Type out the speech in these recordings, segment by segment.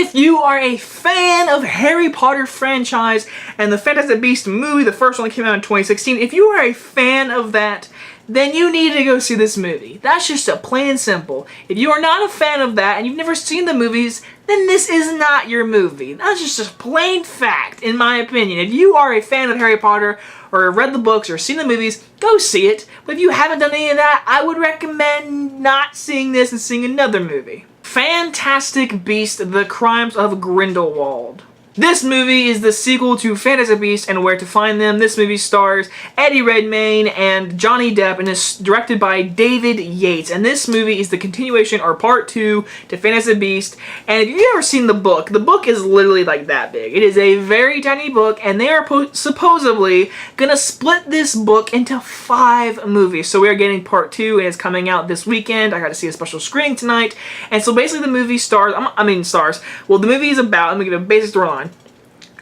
If you are a fan of Harry Potter franchise and the Fantastic Beasts movie, the first one that came out in 2016, if you are a fan of that, then you need to go see this movie. That's just a plain and simple. If you are not a fan of that and you've never seen the movies, then this is not your movie. That's just a plain fact, in my opinion. If you are a fan of Harry Potter or read the books or seen the movies, go see it. But if you haven't done any of that, I would recommend not seeing this and seeing another movie. Fantastic Beasts: The Crimes of Grindelwald. This movie is the sequel to Fantastic Beasts and Where to Find Them. This movie stars Eddie Redmayne and Johnny Depp and is directed by David Yates. And this movie is the continuation or part 2 to Fantastic Beasts. And if you've ever seen the book is literally like that big. It is a very tiny book and they are supposedly gonna split this book into 5 movies. So we are getting part 2 and it's coming out this weekend. I got to see a special screening tonight. And so basically the movie well, the movie is about, let me give a basic storyline.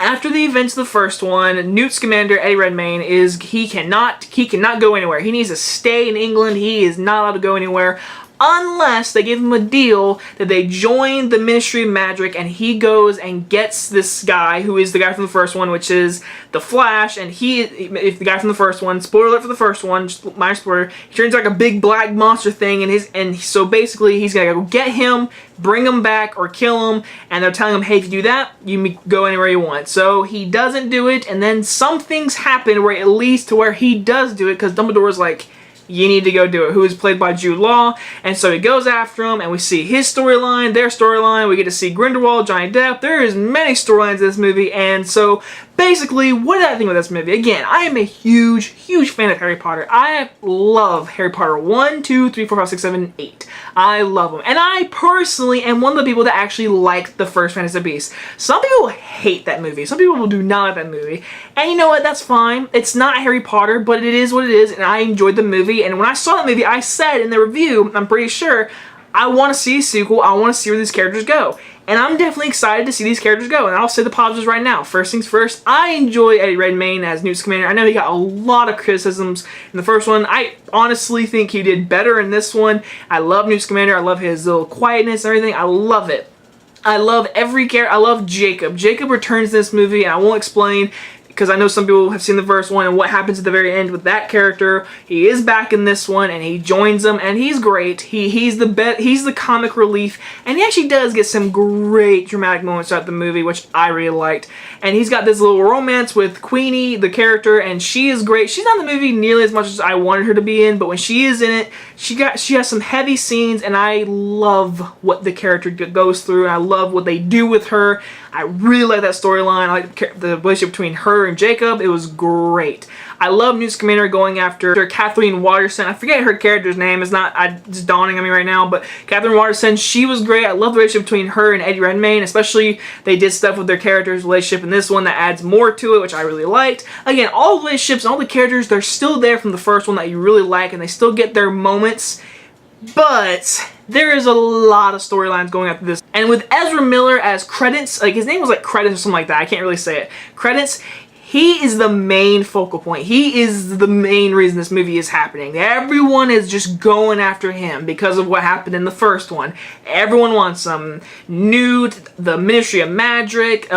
After the events of the first one, Newt Scamander, Eddie Redmayne, he cannot go anywhere. He needs to stay in England. He is not allowed to go anywhere unless they give him a deal that they join the Ministry of Magic and he goes and gets this guy who is the guy from the first one, which is the Flash, and if the guy from the first one, spoiler alert for the first one, just minor spoiler, he turns like a big black monster thing and so basically he's gonna go get him, bring him back or kill him, and they're telling him, hey, if you do that, you can go anywhere you want. So he doesn't do it, and then some things happen where it leads to where he does do it because Dumbledore's like, you need to go do it, who is played by Jude Law. And so he goes after him, and we see his storyline, their storyline. We get to see Grindelwald, Johnny Depp. There is many storylines in this movie, and so basically, what did I think of this movie? Again, I am a huge, huge fan of Harry Potter. I love Harry Potter 1, 2, 3, 4, 5, 6, 7, 8. I love them. And I personally am one of the people that actually liked the first Fantastic Beasts. Some people hate that movie. Some people do not like that movie. And you know what? That's fine. It's not Harry Potter, but it is what it is, and I enjoyed the movie. And when I saw the movie, I said in the review, I'm pretty sure, I want to see a sequel. I want to see where these characters go. And I'm definitely excited to see these characters go. And I'll say the positives right now. First things first, I enjoy Eddie Redmayne as Newt Scamander. I know he got a lot of criticisms in the first one. I honestly think he did better in this one. I love Newt Scamander. I love his little quietness and everything. I love it. I love every character. I love Jacob. Jacob returns in this movie, and I won't explain because I know some people have seen the first one and what happens at the very end with that character. He is back in this one and he joins them and he's great. He's the comic relief, and he actually does get some great dramatic moments throughout the movie, which I really liked. And he's got this little romance with Queenie, the character, and she is great. She's not in the movie nearly as much as I wanted her to be in, but when she is in it, she has some heavy scenes, and I love what the character goes through, and I love what they do with her. I really like that storyline. I like the relationship between her and Jacob. It was great. I love Newt Scamander going after Kathleen Waterston. I forget her character's name. It's just dawning on me right now. But Kathleen Waterston, she was great. I love the relationship between her and Eddie Redmayne. Especially they did stuff with their characters' relationship in this one that adds more to it, which I really liked. Again, all the relationships and all the characters, they're still there from the first one that you really like, and they still get their moments. But there is a lot of storylines going after this. And with Ezra Miller as Credence, like his name was like Credence or something like that. I can't really say it. Credence. He is the main focal point. He is the main reason this movie is happening. Everyone is just going after him because of what happened in the first one. Everyone wants him. Newt, the Ministry of Magic,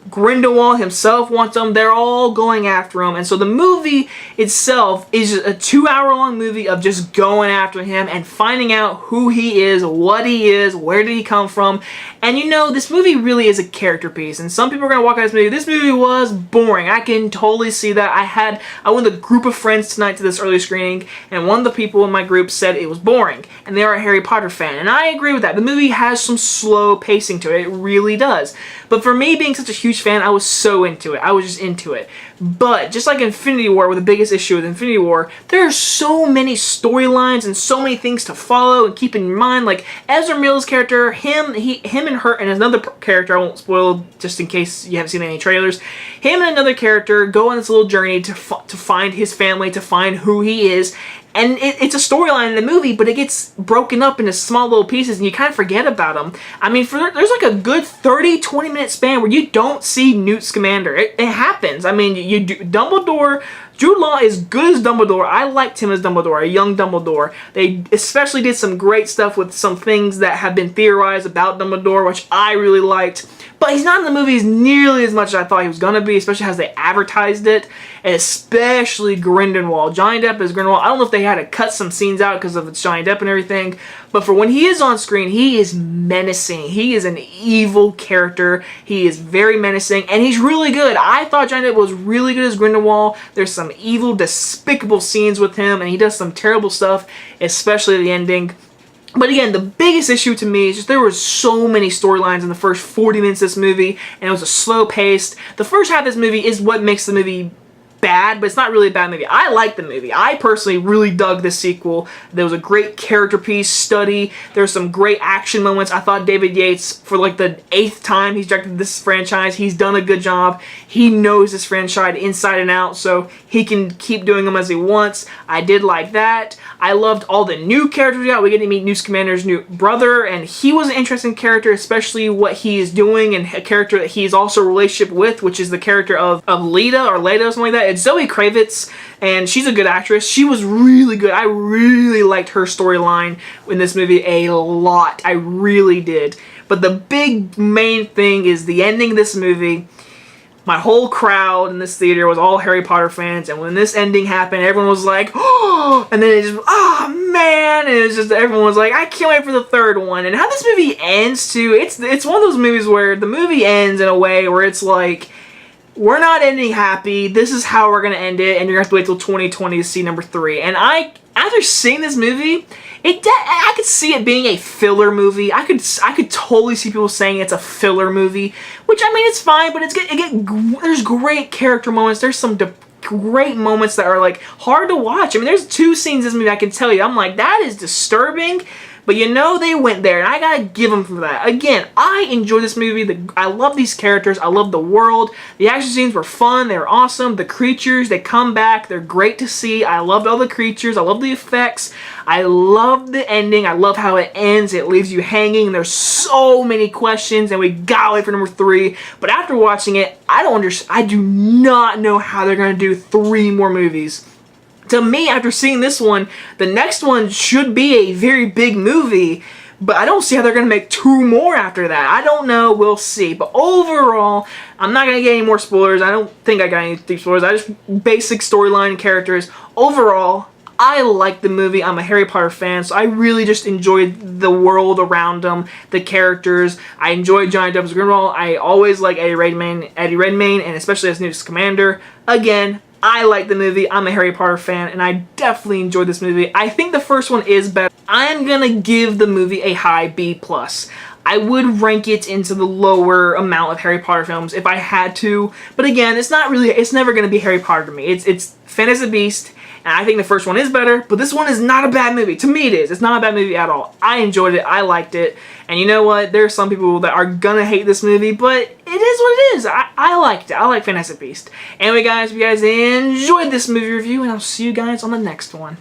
Grindelwald himself wants him. They're all going after him. And so the movie itself is a 2-hour-long movie of just going after him and finding out who he is, what he is, where did he come from. And you know, this movie really is a character piece. And some people are going to walk out of this movie. This movie was boring. I can totally see that. I went with a group of friends tonight to this early screening, and one of the people in my group said it was boring, and they are a Harry Potter fan, and I agree with that. The movie has some slow pacing to it. It really does. But for me, being such a huge fan, I was so into it. I was just into it. But just like Infinity War, with the biggest issue with Infinity War, there are so many storylines and so many things to follow and keep in mind. Like Ezra Miller's character, him and her, and another character, I won't spoil just in case you haven't seen any trailers. Him and another character go on this little journey to find his family, to find who he is. And it's a storyline in the movie, but it gets broken up into small little pieces, and you kind of forget about them. I mean, there's like a good 30-20 minute span where you don't see Newt Scamander. It happens. I mean, Dumbledore Jude Law is good as Dumbledore. I liked him as Dumbledore, a young Dumbledore. They especially did some great stuff with some things that have been theorized about Dumbledore, which I really liked. But he's not in the movies nearly as much as I thought he was going to be, especially as they advertised it. And especially Grindelwald. Johnny Depp as Grindelwald. I don't know if they had to cut some scenes out because of it's Johnny Depp and everything. But for when he is on screen, he is menacing. He is an evil character. He is very menacing. And he's really good. I thought Johnny Depp was really good as Grindelwald. There's some evil, despicable scenes with him. And he does some terrible stuff, especially the ending. But again, the biggest issue to me is just there were so many storylines in the first 40 minutes of this movie, and it was a slow paced. The first half of this movie is what makes the movie bad, but it's not really a bad movie. I like the movie. I personally really dug this sequel. There was a great character piece, study. There's some great action moments. I thought David Yates, for like the 8th time he's directed this franchise, he's done a good job. He knows this franchise inside and out, so he can keep doing them as he wants. I did like that. I loved all the new characters we got. We get to meet Newt Scamander's new brother, and he was an interesting character, especially what he is doing, and a character that he's also a relationship with, which is the character of Leda or something like that. It's Zoe Kravitz, and she's a good actress. She was really good. I really liked her storyline in this movie a lot. I really did. But the big main thing is the ending of this movie. My whole crowd in this theater was all Harry Potter fans, and when this ending happened, everyone was like, oh, and then it just, oh man, and it was just, everyone was like, I can't wait for the third one. And how this movie ends too, it's one of those movies where the movie ends in a way where it's like, we're not ending happy, this is how we're gonna end it, and you're gonna have to wait till 2020 to see number 3. And after seeing this movie, I could see it being a filler movie. I could totally see people saying it's a filler movie, which I mean it's fine, but there's great character moments. There's some great moments that are like hard to watch. I mean, there's 2 scenes in this movie I can tell you I'm like, that is disturbing. But you know they went there, and I gotta give them for that. Again, I enjoyed this movie. I love these characters. I love the world. The action scenes were fun. They were awesome. The creatures, they come back. They're great to see. I loved all the creatures. I love the effects. I love the ending. I love how it ends. It leaves you hanging. There's so many questions, and we gotta wait for number 3. But after watching it, I do not know how they're gonna do 3 more movies. To me, after seeing this one, the next one should be a very big movie, but I don't see how they're going to make 2 more after that. I don't know. We'll see. But overall, I'm not going to get any more spoilers. I don't think I got any deep spoilers. I just basic storyline and characters. Overall, I like the movie. I'm a Harry Potter fan, so I really just enjoyed the world around them, the characters. I enjoyed Johnny Depp's Grindelwald. I always like Eddie Redmayne, and especially as Newt Scamander. Again, I like the movie. I'm a Harry Potter fan, and I definitely enjoyed this movie. I think the first one is better. I'm gonna give the movie a high B+. I would rank it into the lower amount of Harry Potter films if I had to, but again, it's never gonna be Harry Potter to me. It's Fantastic Beast, and I think the first one is better, but this one is not a bad movie. To me it is. It's not a bad movie at all. I enjoyed it. I liked it. And you know what? There are some people that are gonna hate this movie, but it is what it is. I liked it. I like Fantastic Beast. Anyway guys, if you guys enjoyed this movie review, and I'll see you guys on the next one.